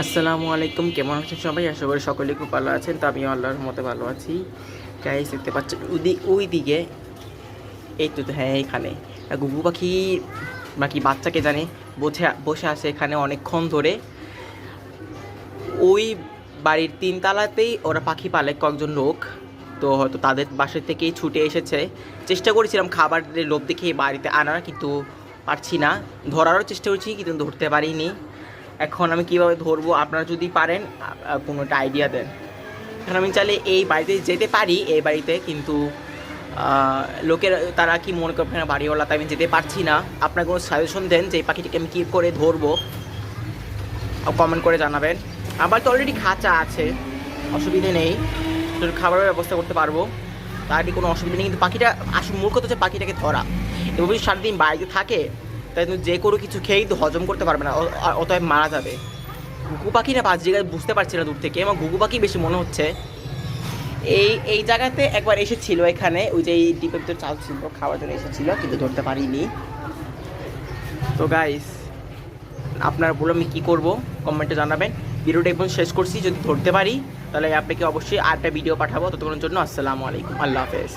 আসসালামু আলাইকুম, কেমন আছেন সবাই? আশা করি সকলে খুব ভালো আছেন। তো আমিও আল্লাহর মতে ভালো আছি। গাইস, দেখতে পাচ্ছেন ওই দিকে, এই তো, হ্যাঁ এখানে ঘুঘু পাখি নাকি বাচ্চাকে জানে বসে বসে আছে এখানে অনেকক্ষণ ধরে। ওই বাড়ির তিনতলাতেই ওরা পাখি পালে কয়েকজন লোক। তো হয়তো তাদের বাসা থেকেই ছুটে এসেছে। চেষ্টা করেছিলাম খাবারের লোভ দেখে বাড়িতে আনার, কিন্তু পারছি না। ধরারও চেষ্টা করছি কিন্তু ধরতে পারিনি। এখন আমি কিভাবে ধরবো? আপনারা যদি পারেন কোনো একটা আইডিয়া দেন। এখন আমি চাইলে এই বাড়িতে যেতে পারি, এই বাড়িতে, কিন্তু লোকের তারা কি মনে করবে না বাড়িওয়ালা, তাই আমি যেতে পারছি না। আপনার কোনো সাজেশন দেন যে এই পাখিটিকে আমি কী করে ধরবো, কমেন্ট করে জানাবেন। আমার তো অলরেডি খাঁচা আছে, অসুবিধে নেই, খাবারের ব্যবস্থা করতে পারবো, তারই কোনো অসুবিধা নেই। কিন্তু পাখিটা আসলে মূল কথা হচ্ছে পাখিটাকে ধরা। এবং যদি সারাদিন বাড়িতে থাকে তাই তুমি যে কোনো কিছু খেয়েই তো হজম করতে পারবে না, অতএব মারা যাবে। ঘুঘু পাখি না পাঁচ জায়গায় বুঝতে পারছি না দূর থেকে, আমার ঘুঘু পাখি বেশি মনে হচ্ছে। এই জায়গাতে একবার এসেছিল, এখানে ওই যে এই ডিপের ভিতরে চাল ছিল, খাওয়ার জন্য এসেছিল, কিন্তু ধরতে পারিনি। তো গাইস, আপনারা বলো আমি কী করবো, কমেন্টে জানাবেন। ভিডিওটা এখন শেষ করছি, যদি ধরতে পারি তাহলে আপনাকে অবশ্যই আরেকটা ভিডিও পাঠাবো। ততক্ষণের জন্য আসসালামু আলাইকুম, আল্লাহ হাফেজ।